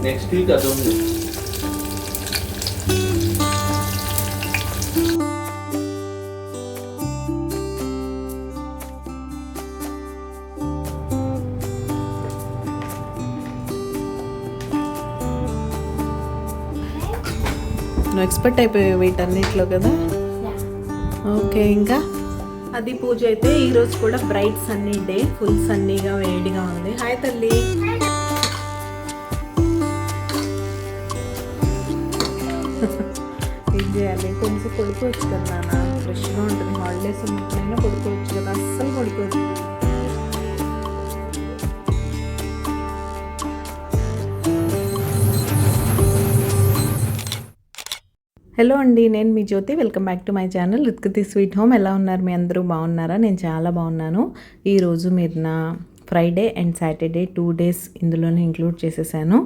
Next week అది ఉంది. నువ్వు ఎక్స్పర్ట్ అయిపోయావు వీటన్నిటిలో కదా. ఓకే, ఇంకా అది పూజ అయితే ఈరోజు కూడా బ్రైట్ సన్నీ డే, ఫుల్ సన్నీగా వేడిగా ఉంది. హాయ్ తల్లి. ఏం చేయాలి, కొంచెం పడుకోవచ్చు కదా నాన్న, ఫ్రెష్గా ఉంటుంది. హాలిడేస్ ఉన్నప్పుడైనా పడుకోవచ్చు కదా, అస్సలు పడుకోవచ్చు. హలో అండి, నేను మీ Jyothi. Welcome back to my channel రుత్కతి స్వీట్ హోమ్. ఎలా ఉన్నారు మీ అందరూ? బాగున్నారా? నేను చాలా బాగున్నాను. ఈరోజు మీరు నా ఫ్రైడే అండ్ సాటర్డే 2 days ఇందులోనే ఇంక్లూడ్ చేసేసాను,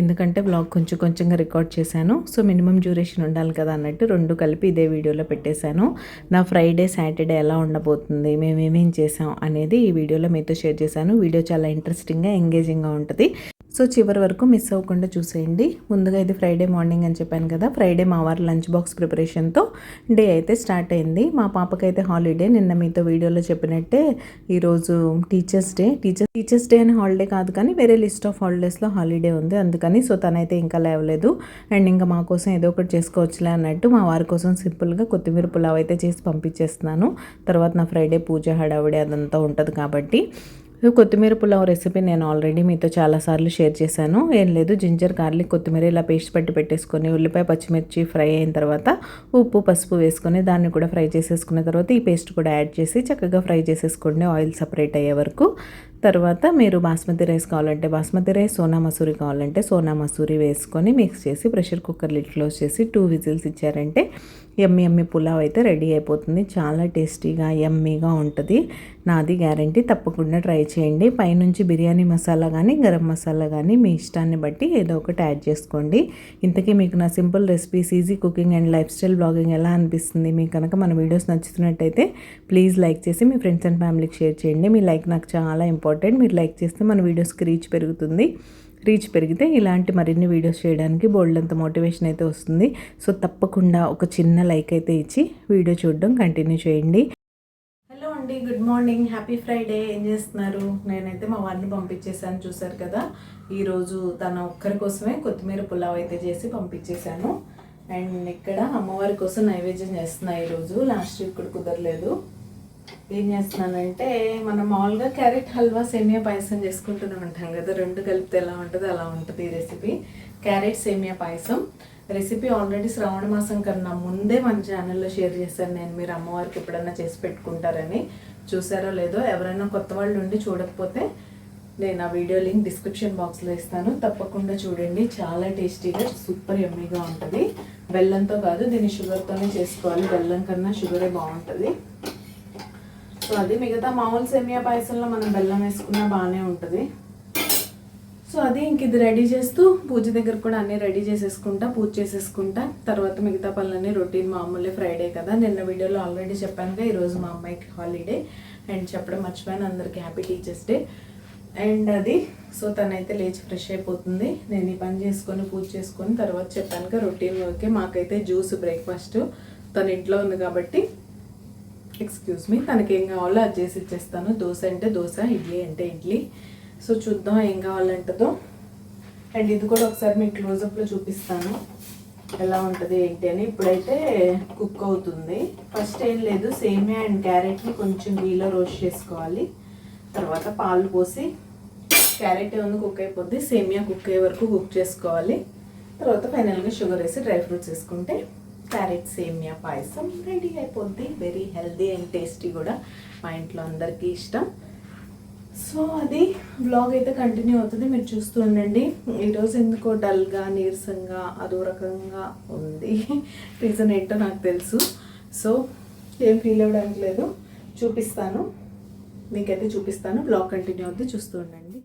ఎందుకంటే వ్లాగ్ కొంచెంగా రికార్డ్ చేశాను. సో మినిమం డ్యూరేషన్ ఉండాలి కదా అన్నట్టు 2 కలిపి ఇదే వీడియోలో పెట్టేశాను. నా ఫ్రైడే సాటర్డే ఎలా ఉండబోతుంది, మేము ఏమేం చేసాం అనేది ఈ వీడియోలో మీతో షేర్ చేశాను. వీడియో చాలా ఇంట్రెస్టింగ్గా ఎంగేజింగ్గా ఉంటుంది. సో చివరి వరకు మిస్ అవ్వకుండా చూసేయండి. ముందుగా ఇది ఫ్రైడే మార్నింగ్ అని చెప్పాను కదా. ఫ్రైడే మా వారి లంచ్ బాక్స్ ప్రిపరేషన్తో డే అయితే స్టార్ట్ అయింది. మా పాపకైతే హాలిడే. నిన్న మీతో వీడియోలో చెప్పినట్టే ఈరోజు టీచర్స్ డే అని హాలిడే కాదు, కానీ వేరే లిస్ట్ ఆఫ్ హాలిడేస్లో హాలిడే ఉంది, అందుకని. సో తనైతే ఇంకా లేవలేదు. అండ్ ఇంకా మా కోసం ఏదో ఒకటి చేసుకోవచ్చులే అన్నట్టు మా వారి కోసం సింపుల్గా కొత్తిమీర పులావ్ అయితే చేసి పంపించేస్తున్నాను. తర్వాత నా ఫ్రైడే పూజ హడావిడి అదంతా ఉంటుంది కాబట్టి. కొత్తిమీర పులావ్ రెసిపీ నేను ఆల్రెడీ మీతో చాలాసార్లు షేర్ చేశాను. ఏం లేదు, జింజర్ గార్లిక్ కొత్తిమీర ఇలా పేస్ట్ పట్టి పెట్టేసుకొని, ఉల్లిపాయ పచ్చిమిర్చి ఫ్రై అయిన తర్వాత ఉప్పు పసుపు వేసుకొని దాన్ని కూడా ఫ్రై చేసేసుకున్న తర్వాత ఈ పేస్ట్ కూడా యాడ్ చేసి చక్కగా ఫ్రై చేసేసుకోండి, ఆయిల్ సపరేట్ అయ్యే వరకు. తర్వాత మీరు బాస్మతి రైస్ కావాలంటే బాస్మతి రైస్, సోనా మసూరి కావాలంటే సోనా మసూరి వేసుకొని మిక్స్ చేసి ప్రెషర్ కుక్కర్ లిడ్ క్లోజ్ చేసి 2 విజిల్స్ ఇచ్చారంటే యమ్మీ పులావ్ అయితే రెడీ అయిపోతుంది. చాలా టేస్టీగా యమ్మీగా ఉంటుంది, నాది గ్యారంటీ. తప్పకుండా ట్రై చేయండి. పైనుంచి బిర్యానీ మసాలా కానీ గరం మసాలా కానీ మీ ఇష్టాన్ని బట్టి ఏదో ఒకటి యాడ్ చేసుకోండి. ఇంతకీ మీకు నా simple recipes, easy cooking and life style blogging ఎలా అనిపిస్తుంది? మీకు కనుక మన వీడియోస్ నచ్చుతున్నట్టయితే ప్లీజ్ లైక్ చేసి మీ ఫ్రెండ్స్ అండ్ ఫ్యామిలీకి షేర్ చేయండి. మీ లైక్ నాకు చాలా ఇంపార్టెంట్. మీరు లైక్ చేస్తే మన వీడియోస్కి రీచ్ పెరుగుతుంది. రీచ్ పెరిగితే ఇలాంటి మరిన్ని వీడియోస్ చేయడానికి బోల్డ్ అంత మోటివేషన్ అయితే వస్తుంది. సో తప్పకుండా ఒక చిన్న లైక్ అయితే ఇచ్చి వీడియో చూడడం కంటిన్యూ చేయండి. హలో అండి, గుడ్ మార్నింగ్, హ్యాపీ ఫ్రైడే. ఏం చేస్తున్నారు? నేనైతే మా వారిని పంపించేసాను, చూసారు కదా. ఈరోజు తన ఒక్కరి కోసమే కొత్తిమీర పులావ్ అయితే చేసి పంపించేశాను. అండ్ ఇక్కడ అమ్మవారి కోసం నైవేద్యం చేస్తున్నా ఈరోజు. లాస్ట్ వీక్ కూడా కుదరలేదు. ఏం చేస్తున్నానంటే, మనం మామూలుగా క్యారెట్ హల్వా సేమియా పాయసం చేసుకుంటూనే ఉంటాం కదా, 2 కలిపితే ఎలా ఉంటుంది అలా ఉంటుంది ఈ రెసిపీ. క్యారెట్ సేమియా పాయసం రెసిపీ ఆల్రెడీ శ్రావణ మాసం కన్నా ముందే మన ఛానల్లో షేర్ చేశాను నేను. మీరు అమ్మవారికి ఎప్పుడన్నా చేసి పెట్టుకుంటారని. చూసారో లేదో, ఎవరైనా కొత్త వాళ్ళు ఉండి చూడకపోతే నేను ఆ వీడియో లింక్ డిస్క్రిప్షన్ బాక్స్లో ఇస్తాను, తప్పకుండా చూడండి. చాలా టేస్టీగా సూపర్ యమ్మీగా ఉంటుంది. బెల్లంతో కాదు, దీన్ని షుగర్తోనే చేసుకోవాలి. బెల్లం కన్నా షుగరే బాగుంటుంది. సో అది మిగతా మామూలు సేమియా పాయసంలో మనం బెల్లం వేసుకున్నా బాగానే ఉంటుంది. సో అది ఇంక ఇది రెడీ చేస్తూ పూజ దగ్గర కూడా అన్నీ రెడీ చేసేసుకుంటా, పూజ చేసేసుకుంటా. తర్వాత మిగతా పనులన్నీ రొటీన్ మామూలే, ఫ్రైడే కదా. నిన్న వీడియోలో ఆల్రెడీ చెప్పానుగా ఈరోజు మా అమ్మాయికి హాలిడే. అండ్ చెప్పడం మర్చిపోయాను, అందరికీ హ్యాపీ టీచర్స్ డే. అండ్ అది సో తనైతే లేచి ఫ్రెష్ అయిపోతుంది. నేను ఈ పని చేసుకొని పూజ చేసుకొని తర్వాత చెప్పానుగా రొటీన్ వర్కే. మాకైతే జ్యూస్ బ్రేక్ఫాస్ట్, తన ఇంట్లో ఉంది కాబట్టి ఎక్స్క్యూజ్ మీ, తనకి ఏం కావాలో అది చేసి ఇచ్చేస్తాను. దోశ అంటే దోశ, ఇడ్లీ అంటే ఇడ్లీ. సో చూద్దాం ఏం కావాలంటుందో. అండ్ ఇది కూడా ఒకసారి మీకు క్లోజప్లో చూపిస్తాను ఎలా ఉంటుంది ఏంటి అని. ఇప్పుడైతే కుక్ అవుతుంది. ఫస్ట్ ఏం లేదు, సేమియా అండ్ క్యారెట్ని కొంచెం గీలో రోస్ట్ చేసుకోవాలి. తర్వాత పాలు పోసి, క్యారెట్ ఏమన్నా కుక్ అయిపోద్ది, సేమియా కుక్ అయ్యే వరకు కుక్ చేసుకోవాలి. తర్వాత ఫైనల్గా షుగర్ వేసి డ్రై ఫ్రూట్స్ వేసుకుంటే క్యారెట్ సేమియా పాయసం రెడీ అయిపోద్ది. వెరీ హెల్దీ అండ్ టేస్టీ కూడా, మా ఇంట్లో అందరికీ ఇష్టం. సో అది వ్లాగ్ అయితే కంటిన్యూ అవుతుంది, మీరు చూస్తూ ఉండండి. ఈరోజు ఎందుకో డల్గా నీరసంగా అదో రకంగా ఉంది. రీజన్ ఏంటో నాకు తెలుసు. సో ఏం ఫీల్ అవ్వడానికి లేదు, చూపిస్తాను మీకైతే చూపిస్తాను. వ్లాగ్ కంటిన్యూ అవుతుంది, చూస్తూ ఉండండి.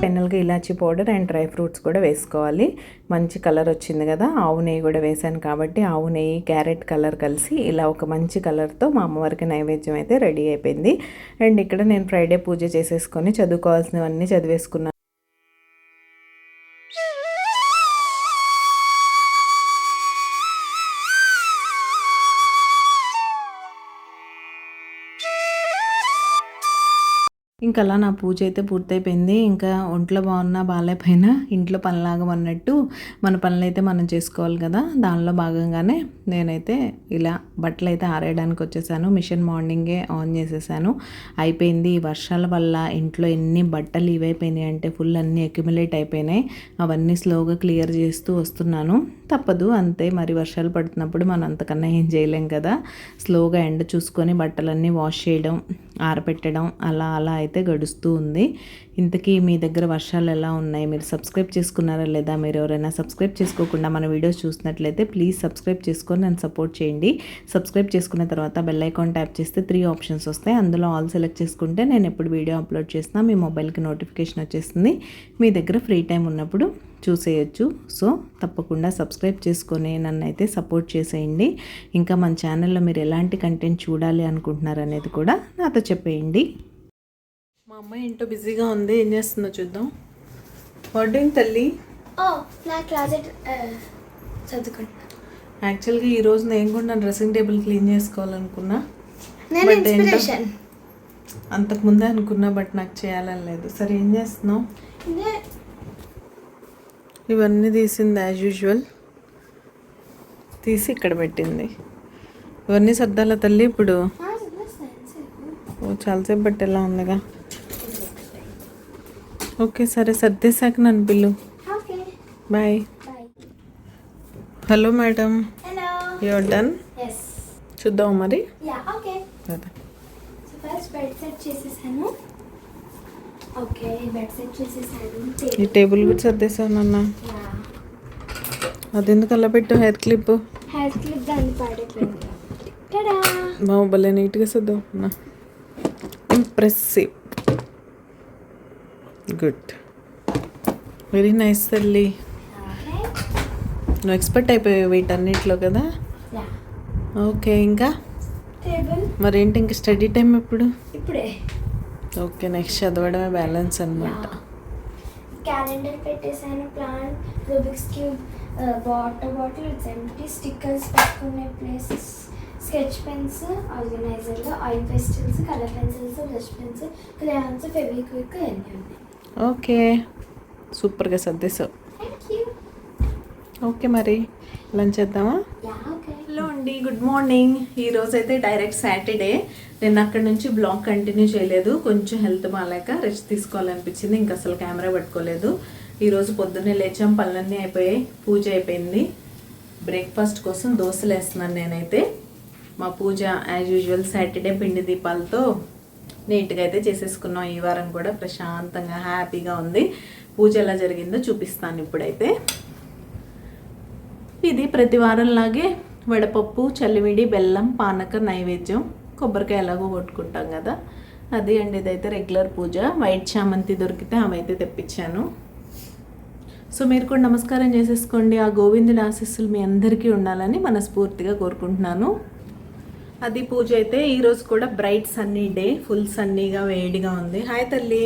ఫైనల్గా ఇలాచీ పౌడర్ అండ్ డ్రై ఫ్రూట్స్ కూడా వేసుకోవాలి. మంచి కలర్ వచ్చింది కదా, ఆవు నెయ్యి కూడా వేసాను కాబట్టి ఆవు నెయ్యి క్యారెట్ కలర్ కలిసి ఇలా ఒక మంచి కలర్తో మా అమ్మవారికి నైవేద్యం అయితే రెడీ అయిపోయింది. అండ్ ఇక్కడ నేను ఫ్రైడే పూజ చేసేసుకొని చదువుకోవాల్సినవన్నీ చదివేసుకున్నాను. ఇంకా అలా నా పూజ అయితే పూర్తయిపోయింది. ఇంకా ఒంట్లో బాగున్నా బాగాలేకపోయినా ఇంట్లో పనిలాగా అన్నట్టు మన పనులు అయితే మనం చేసుకోవాలి కదా. దానిలో భాగంగానే నేనైతే ఇలా బట్టలు అయితే ఆరేయడానికి వచ్చేసాను. మిషన్ మార్నింగే ఆన్ చేసేసాను. అయిపోయింది. ఈ వర్షాల వల్ల ఇంట్లో ఎన్ని బట్టలు ఇవైపోయినాయి అంటే ఫుల్ అన్నీ అక్యుములేట్ అయిపోయినాయి. అవన్నీ స్లోగా క్లియర్ చేస్తూ వస్తున్నాను. తప్పదు అంతే, మరి వర్షాలు పడుతున్నప్పుడు మనం అంతకన్నా ఏం చేయలేం కదా. స్లోగా ఎండ చూసుకొని బట్టలన్నీ వాష్ చేయడం, ఆరబెట్టడం అలా అలా అయితే గడుస్తూ ఉంది. ఇంతకీ మీ దగ్గర వర్షాలు ఎలా ఉన్నాయి? మీరు సబ్స్క్రైబ్ చేసుకున్నారా లేదా? మీరు ఎవరైనా సబ్స్క్రైబ్ చేసుకోకుండా మన వీడియోస్ చూసినట్లయితే ప్లీజ్ సబ్స్క్రైబ్ చేసుకొని నన్ను సపోర్ట్ చేయండి. సబ్స్క్రైబ్ చేసుకున్న తర్వాత బెల్ ఐకాన్ ట్యాప్ చేస్తే 3 ఆప్షన్స్ వస్తాయి. అందులో ఆల్ సెలెక్ట్ చేసుకుంటే నేను ఎప్పుడు వీడియో అప్లోడ్ చేసినా మీ మొబైల్కి నోటిఫికేషన్ వచ్చేస్తుంది. మీ దగ్గర ఫ్రీ టైం ఉన్నప్పుడు చూసేయచ్చు. సో తప్పకుండా సబ్స్క్రైబ్ చేసుకొని నన్ను అయితే సపోర్ట్ చేసేయండి. ఇంకా మన ఛానల్లో మీరు ఎలాంటి కంటెంట్ చూడాలి అనుకుంటున్నారు అనేది కూడా నాతో చెప్పేయండి. మా అమ్మాయి ఏంటో బిజీగా ఉంది, ఏం చేస్తుందో చూద్దాం. వాట్ డూయింగ్ తల్లి? నా క్లాసెట్ చదువుకుంటా. యాక్చువల్గా ఈరోజు నేను కూడా నా డ్రెస్సింగ్ టేబుల్ క్లీన్ చేసుకోవాలనుకున్నా. అంతకుముందే అనుకున్నా, బట్ నాకు చేయాలని లేదు. సరే ఏం చేస్తున్నావు? ఇవన్నీ తీసింది యాజ్ యూజువల్, తీసి ఇక్కడ పెట్టింది. ఇవన్నీ సర్దాల తల్లి ఇప్పుడు. చాలాసేపు బట్టేలా ఉందిగా. ఓకే సరే, సర్దేశాక నన్ను పిల్లు. Bye. Hello madam, you're done. చూద్దాం మరి. ఈ టేబుల్ కూడా సర్దేశాను అన్న. అది ఎందుకు అలా పెట్టు? హెయిర్ క్లిప్ బాబు భలే నీట్గా సర్దాం అన్న. ఇంప్రెసివ్, గుడ్, వెరీ నైస్ తల్లి. నువ్వు ఎక్స్పర్ట్ అయిపోయావు వీటన్నిటిలో కదా. ఓకే, ఇంకా మరేంటి ఇంకా స్టడీ టైం ఎప్పుడు? ఇప్పుడే. ఓకే, నెక్స్ట్ చదవడమే బ్యాలెన్స్ అనమాట. క్యాలెండర్ పెట్టేసాను, plan, Rubik's cube, water bottle, empty stickers పెట్టుకునే ప్లేసెస్, స్కెచ్ పెన్స్, ఆర్గనైజర్లు, oil pastels, colour pencils, brush pens, crayons, Fevikwik అన్నీ ఉన్నాయి. ఓకే, సూపర్గా సర్దేశావు. ఓకే, మరి లంచ్ చేద్దామా? హలో అండి, గుడ్ మార్నింగ్. ఈరోజు అయితే డైరెక్ట్ సాటర్డే. నేను అక్కడి నుంచి బ్లాగ్ కంటిన్యూ చేయలేదు, కొంచెం హెల్త్ బాగాలేక రెస్ట్ తీసుకోవాలనిపించింది. ఇంకా అసలు కెమెరా పట్టుకోలేదు. ఈరోజు పొద్దున్నే లేచాం, పనులన్నీ అయిపోయాయి, పూజ అయిపోయింది. బ్రేక్ఫాస్ట్ కోసం దోశలు వేస్తున్నాను నేనైతే. మా పూజ యాజ్ యూజువల్ సాటర్డే పిండి దీపాలతో నీట్గా అయితే చేసేసుకున్నాం. ఈ వారం కూడా ప్రశాంతంగా హ్యాపీగా ఉంది. పూజ ఎలా జరిగిందో చూపిస్తాను ఇప్పుడైతే. ఇది ప్రతి వారంలాగే వడపప్పు, చల్లివిడి, బెల్లం, పానక నైవేద్యం, కొబ్బరికాయ ఎలాగో కొట్టుకుంటాం కదా, అది అండి. ఇదైతే రెగ్యులర్ పూజ. వైట్ చామంతి దొరికితే అవైతే తెప్పించాను. సో మీరు కూడా నమస్కారం చేసేసుకోండి. ఆ గోవిందుడి ఆశీస్సులు మీ అందరికీ ఉండాలని మనస్ఫూర్తిగా కోరుకుంటున్నాను. అది పూజ అయితే. ఈరోజు కూడా బ్రైట్ సన్నీ డే, ఫుల్ సన్నీగా వేడిగా ఉంది. హాయ్ తల్లి.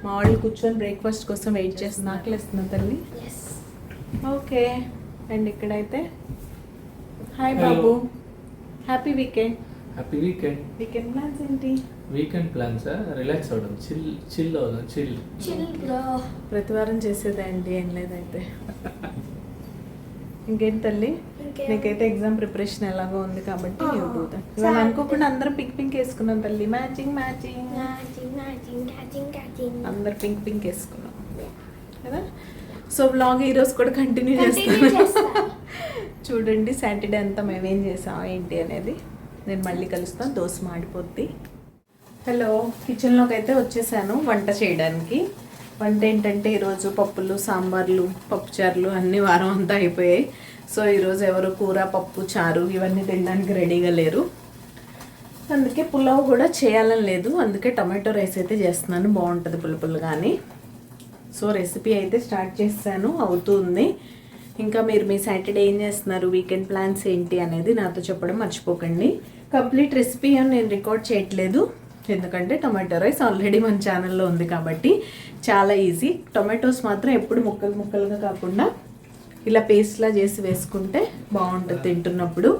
మా వాళ్ళు కూర్చొని బ్రేక్ఫాస్ట్ కోసం వెయిట్ చేస్తున్నా. ఆకలిస్తున్నా తల్లి. ఓకే, అండ్ ఇక్కడైతే హాయ్ బాబు. Happy weekend. Happy weekend. Weekend plans ఏంటి? వీకెండ్ ప్లాన్స్ రిలాక్స్ అవ్వడం, చిల్ అవ్వడం. చిల్ ప్రతి వారం చేసేదే అండి, ఏం లేదైతే. ఇంకేంటి తల్లి? నీకైతే ఎగ్జామ్ ప్రిపరేషన్ ఎలాగో ఉంది కాబట్టి ఇవాళ అనుకోకుండా అందరం పింక్ వేసుకున్నాం తల్లి. మ్యాచింగ్ అందరు పింక్ వేసుకున్నాం కదా. సో వ్లాగ్ ఈరోజు కూడా కంటిన్యూ చేస్తాను. చూడండి సాటర్డే అంతా మేమేం చేసాం ఏంటి అనేది. నేను మళ్ళీ కలుస్తాను. దోశ మాడిపోద్ది. హలో, కిచెన్లోకి అయితే వచ్చేసాను వంట చేయడానికి. వంట ఏంటంటే ఈరోజు పప్పులు, సాంబార్లు, పప్పుచారులు అన్నీ వారం అంతా అయిపోయాయి. సో ఈరోజు ఎవరు కూర, పప్పు, చారు ఇవన్నీ తినడానికి రెడీగా లేరు. అందుకే పులావ్ కూడా చేయాలని లేదు. అందుకే టమాటో రైస్ అయితే చేస్తున్నాను. బాగుంటుంది పులుపులు. కానీ సో రెసిపీ అయితే స్టార్ట్ చేశాను, అవుతుంది. ఇంకా మీరు మీ సాటర్డే ఏం చేస్తున్నారు, వీకెండ్ ప్లాన్స్ ఏంటి అనేది నాతో చెప్పడం మర్చిపోకండి. కంప్లీట్ రెసిపీ అని నేను రికార్డ్ చేయట్లేదు, ఎందుకంటే టొమాటో రైస్ ఆల్రెడీ మన ఛానల్లో ఉంది కాబట్టి చాలా ఈజీ. టొమాటోస్ మాత్రం ఎప్పుడు ముక్కలు ముక్కలుగా కాకుండా ఇలా పేస్ట్లా చేసి వేసుకుంటే బాగుంటుంది తింటున్నప్పుడు.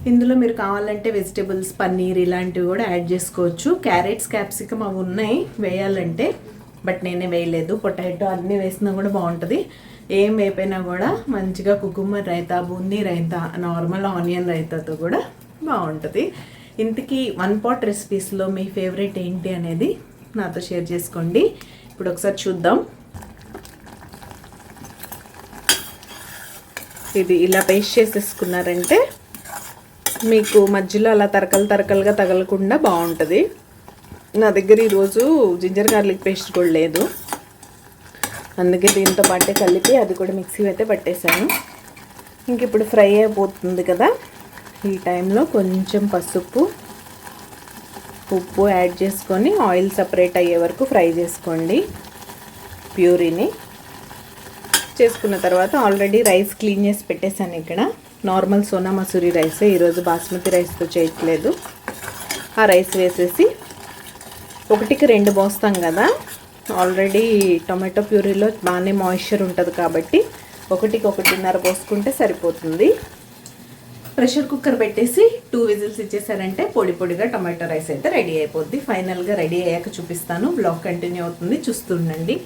ఇందులో మీరు కావాలంటే వెజిటేబుల్స్, పన్నీర్ ఇలాంటివి కూడా యాడ్ చేసుకోవచ్చు. క్యారెట్స్, క్యాప్సికమ్ అవి ఉన్నాయి వేయాలంటే, బట్ నేనే వేయలేదు. పొటాటో అన్నీ వేసినా కూడా బాగుంటుంది. ఏం వేపైనా కూడా మంచిగా cucumber raita, boondi raita, normal onion రైతాతో కూడా బాగుంటుంది. ఇంతకీ 1 pot రెసిపీస్లో మీ ఫేవరెట్ ఏంటి అనేది నాతో షేర్ చేసుకోండి. ఇప్పుడు ఒకసారి చూద్దాం. ఇది ఇలా పేస్ట్ చేసేసుకున్నారంటే మీకు మధ్యలో అలా తరకలుగా తగలకుండా బాగుంటుంది. నా దగ్గర ఈరోజు జింజర్ గార్లిక్ పేస్ట్ కూడా లేదు, అందుకే దీంతో పాటే కలిపి అది కూడా మిక్సీ అయితే పట్టేశాను. ఇంక ఇప్పుడు ఫ్రై అయిపోతుంది కదా, ఈ టైంలో కొంచెం పసుపు, ఉప్పు యాడ్ చేసుకొని ఆయిల్ సపరేట్ అయ్యే వరకు ఫ్రై చేసుకోండి. ప్యూరీని చేసుకున్న తర్వాత ఆల్రెడీ రైస్ క్లీన్ చేసి పెట్టేశాను. ఇక్కడ నార్మల్ సోనా మసూరి రైసే, ఈరోజు బాస్మతి రైస్తో చేయట్లేదు. ఆ రైస్ వేసేసి 1కి 2 పోస్తాం కదా, ఆల్రెడీ టొమాటో ప్యూరీలో బాగానే మాయిశ్చర్ ఉంటుంది కాబట్టి 1కి 1.5 పోసుకుంటే సరిపోతుంది. ప్రెషర్ కుక్కర్ పెట్టేసి 2 విజిల్స్ ఇచ్చేసారంటే పొడి పొడిగా టొమాటో రైస్ అయితే రెడీ అయిపోద్ది. ఫైనల్గా రెడీ అయ్యాక చూపిస్తాను, బ్లాగ్ కంటిన్యూ అవుతుంది, చూస్తుండండి.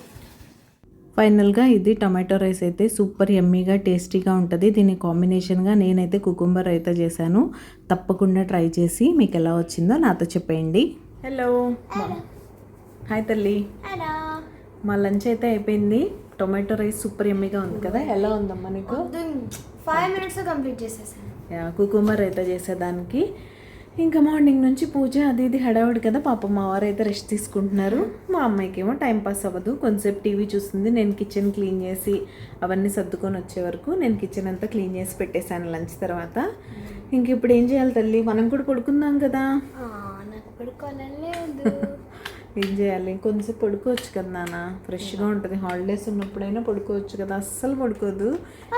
ఫైనల్గా ఇది టొమాటో రైస్ అయితే సూపర్ యమ్మీగా టేస్టీగా ఉంటుంది. దీని కాంబినేషన్గా నేనైతే కుకుంబర్ రైతా చేశాను. తప్పకుండా ట్రై చేసి మీకు ఎలా వచ్చిందో నాతో చెప్పేయండి. హలో, హాయ్ తల్లి. మా లంచ్ అయితే అయిపోయింది. టొమాటో రైస్ సూపర్ యమ్మీగా ఉంది కదా, ఎలా ఉందమ్మా నీకు? 5 minutes కంప్లీట్ చేసేసాను. కుకుంబర్ రైతా చేసేదానికి. ఇంకా మార్నింగ్ నుంచి పూజ అది ఇది హడావుడి కదా, పాపం మా వారు అయితే రెస్ట్ తీసుకుంటున్నారు. మా అమ్మాయికి ఏమో టైం పాస్ అవ్వదు, కొంచెంసేపు టీవీ చూస్తుంది. నేను కిచెన్ క్లీన్ చేసి అవన్నీ సర్దుకొని వచ్చే వరకు నేను కిచెన్ అంతా క్లీన్ చేసి పెట్టేశాను లంచ్ తర్వాత. ఇంక ఇప్పుడు ఏం చేయాలి తల్లి, మనం కూడా పడుకుందాం కదా. నాకు పడుకోవాలని లేదు. ఏం చేయాలి, కొంచెంసేపు పడుకోవచ్చు కదా నాన్న, ఫ్రెష్గా ఉంటుంది. హాలిడేస్ ఉన్నప్పుడైనా పడుకోవచ్చు కదా, అస్సలు పడుకోదు.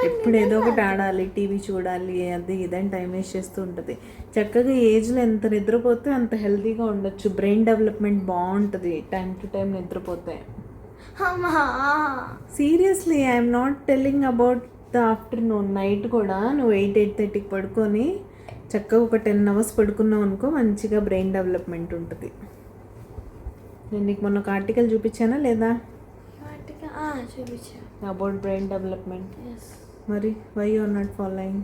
ఎప్పుడు ఏదో ఒకటి ఆడాలి, టీవీ చూడాలి, అది ఇదని టైం వేస్ట్ చేస్తూ ఉంటుంది. చక్కగా ఏజ్లో ఎంత నిద్రపోతే అంత హెల్తీగా ఉండొచ్చు. బ్రెయిన్ డెవలప్మెంట్ బాగుంటుంది టైం టు టైం నిద్రపోతే. Seriously, I'm not telling about the afternoon. Night కూడా నువ్వు 8-8:30కి పడుకొని చక్కగా ఒక 10 hours పడుకున్నావు అనుకో, మంచిగా బ్రెయిన్ డెవలప్మెంట్ ఉంటుంది. నేను నీకు మొన్న ఒక ఆర్టికల్ చూపించానా లేదా? చూపించా, అబౌట్ బ్రెయిన్ డెవలప్మెంట్. మరి why you are not following?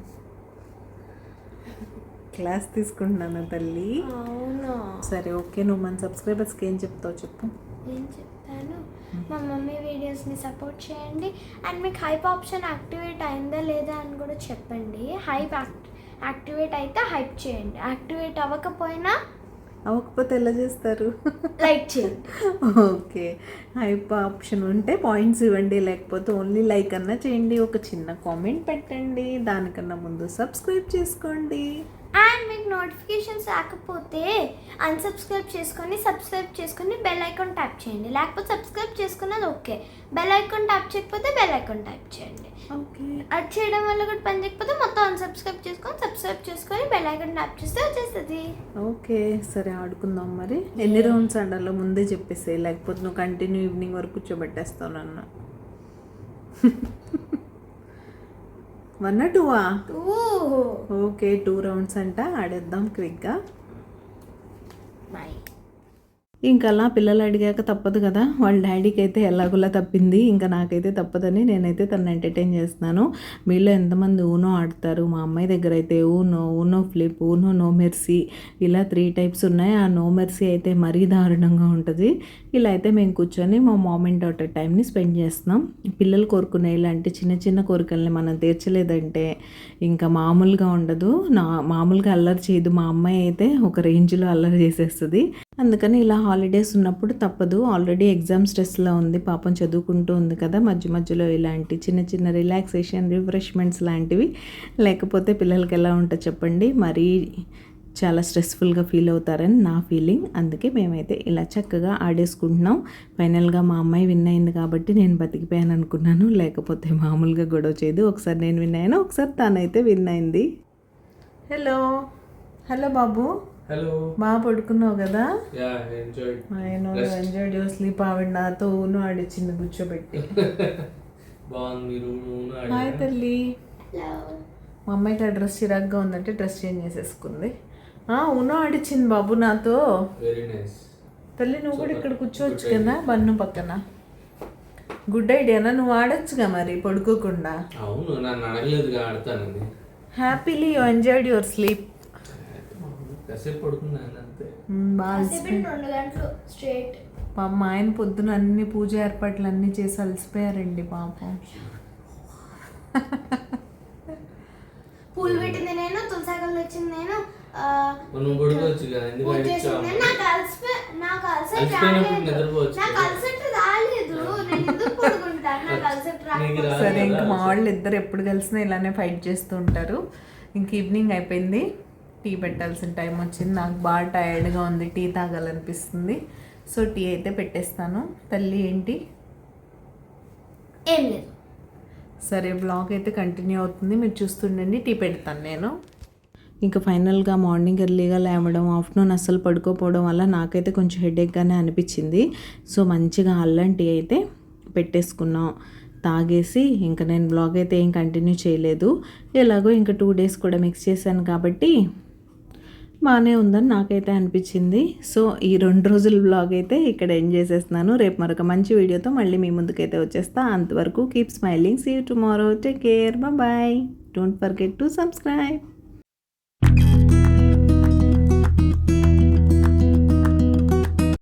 Class తీసుకుంటున్నాను తల్లి. అవునా, సరే ఓకే. నువ్వు మన సబ్స్క్రైబర్స్కి ఏం చెప్తావు చెప్పు. ఏం చెప్తాను, మా మమ్మీ వీడియోస్ని సపోర్ట్ చేయండి. అండ్ మీకు హైప్ ఆప్షన్ యాక్టివేట్ అయిందా లేదా అని కూడా చెప్పండి. హైప్ యాక్టివేట్ అయితే హైప్ చేయండి, యాక్టివేట్ అవ్వకపోతే ఎలా చేస్తారు? లైక్ చేయండి. ఓకే, హైప్ ఆప్షన్ ఉంటే పాయింట్స్ ఇవ్వండి, లేకపోతే ఓన్లీ లైక్ అన్నా చేయండి, ఒక చిన్న కామెంట్ పెట్టండి. దానికన్నా ముందు సబ్స్క్రైబ్ చేసుకోండి. అండ్ మీకు నోటిఫికేషన్స్ రాకపోతే అన్సబ్స్క్రైబ్ చేసుకొని సబ్స్క్రైబ్ చేసుకొని బెల్ ఐకాన్ ట్యాప్ చేయండి. లేకపోతే సబ్స్క్రైబ్ చేసుకున్నది ఓకే, బెల్ ఐకాన్ ట్యాప్ చేయకపోతే బెల్ ఐకాన్ ట్యాప్ చేయండి. ఓకే, అది చేయడం వల్ల కూడా పని చేయకపోతే మొత్తం అన్సబ్స్క్రైబ్ చేసుకొని సబ్స్క్రైబ్ చేసుకొని బెల్ ఐకాన్ ట్యాప్ చేస్తే వచ్చేస్తుంది. ఓకే, సరే ఆడుకుందాం. మరి ఎన్ని రౌండ్స్ ఆడాలో ముందే చెప్పేసి, లేకపోతే నువ్వు కంటిన్యూ ఈవినింగ్ వరకు కూర్చోబెట్టేస్తావు నన్ను. 1 or 2? ఓకే, 2 rounds అంట, ఆడేద్దాం క్విక్గా. బాయ్. ఇంకా అలా పిల్లలు అడిగాక తప్పదు కదా, వాళ్ళ డాడీకి అయితే ఎలాగోలా తప్పింది, ఇంకా నాకైతే తప్పదని నేనైతే తను ఎంటర్టైన్ చేస్తున్నాను. మీలో ఎంతమంది ఊనో ఆడతారు? మా అమ్మాయి దగ్గర అయితే ఊనో ఫ్లిప్, ఊనో నో మెర్సీ ఇలా 3 types ఉన్నాయి. ఆ నో మెర్సీ అయితే మరీ దారుణంగా ఉంటుంది. ఇలా అయితే మేము కూర్చొని మా మామ్ అండ్ డాటర్ టైంని స్పెండ్ చేస్తున్నాం. పిల్లలు కోరుకునే ఇలాంటి చిన్న చిన్న కోరికల్ని మనం తీర్చలేదంటే ఇంకా మామూలుగా ఉండదు. మామూలుగా అల్లరి చేయదు. మా అమ్మాయి అయితే ఒక రేంజ్లో అల్లరి చేసేస్తుంది. అందుకని ఇలా హాలిడేస్ ఉన్నప్పుడు తప్పదు. ఆల్రెడీ ఎగ్జామ్ స్ట్రెస్లో ఉంది, పాపం చదువుకుంటూ ఉంది కదా. మధ్యలో ఇలాంటి చిన్న చిన్న రిలాక్సేషన్, రిఫ్రెష్మెంట్స్ లాంటివి లేకపోతే పిల్లలకి ఎలా ఉంటుంది చెప్పండి. మరీ చాలా స్ట్రెస్ఫుల్గా ఫీల్ అవుతారని నా ఫీలింగ్. అందుకే మేమైతే ఇలా చక్కగా ఆడేసుకుంటున్నాం. ఫైనల్గా మా అమ్మాయి విన్ అయింది కాబట్టి నేను బతికిపోయాను అనుకున్నాను, లేకపోతే మామూలుగా గొడవ చేయదు. ఒకసారి నేను విన్ అయ్యాను, ఒకసారి తనైతే విన్ అయింది. హలో హలో బాబు, హలో. బాగా పడుకున్నావు కదా? Yeah enjoy. Enjoy your sleep. ఆవిడ నాతో ఊను ఆడిచ్చింది కూర్చోబెట్టి. బాగుంది మీరు. హాయ్ తల్లి. మా అమ్మాయికి ఆ డ్రెస్ చిరాగ్గా ఉందంటే డ్రెస్ చేంజ్ చేసేసుకుంది. ఊనో ఆడిచ్చింది బాబు నాతో. Very nice. తల్లి నువ్వు కూడా ఇక్కడ కూర్చోవచ్చు కదా బన్ను పక్కన. గుడ్ ఐడియానా? నువ్వు ఆడొచ్చుగా మరి పడుకోకుండా. అవును, నన్ను అడగలేదుగా ఆడతానని. Happily you enjoyed your sleep. కాసేపు పడుకున్నాను అంతే. బాగా 2 గంటలు స్ట్రేట్. పాపం మా ఆయన పొద్దున అన్ని పూజ ఏర్పాట్లు అన్నీ చేసి అలసిపోయారండి పాపం. పూలు పెట్టింది నేను, తులసాకలు వచ్చింది నేను, మనం పడుకోవచ్చుగా. ఎందుకు పూజ చేసింది నేను. నాకు అలసట రాలేదు. నేను ఎందుకు పడుకుంటాను? నాకు అలసట రాలేదు. సరే, ఇంక మా వాళ్ళు ఇద్దరు ఎప్పుడు కలిసినా ఇలానే ఫైట్ చేస్తూ ఉంటారు. ఇంక ఈవినింగ్ అయిపోయింది, టీ పెట్టాల్సిన టైం వచ్చింది. నాకు బాగా టైర్డ్గా ఉంది, టీ తాగాలనిపిస్తుంది. సో టీ అయితే పెట్టేస్తాను. తల్లి ఏంటి? ఏం లేదు. సరే, బ్లాగ్ అయితే కంటిన్యూ అవుతుంది, మీరు చూస్తుండండి. టీ పెడతాను నేను. ఇంకా ఫైనల్గా మార్నింగ్ ఎర్లీగా లేవడం, ఆఫ్టర్నూన్ అస్సలు పడుకోపోవడం వల్ల నాకైతే కొంచెం హెడేక్గానే అనిపించింది. సో మంచిగా అల్లం టీ అయితే పెట్టేసుకున్నాం, తాగేసి ఇంకా నేను బ్లాగ్ అయితే ఏం కంటిన్యూ చేయలేదు. ఎలాగో ఇంకా 2 days కూడా మిక్స్ చేశాను కాబట్టి బాగానే ఉందని నాకైతే అనిపించింది. సో ఈ 2 రోజుల బ్లాగ్ అయితే ఇక్కడ ఎండ్ చేసేస్తున్నాను. రేపు మరొక మంచి వీడియోతో మళ్ళీ మీ ముందుకైతే వచ్చేస్తా. అంతవరకు keep smiling. See you tomorrow. Take care. Bye. Don't forget to subscribe.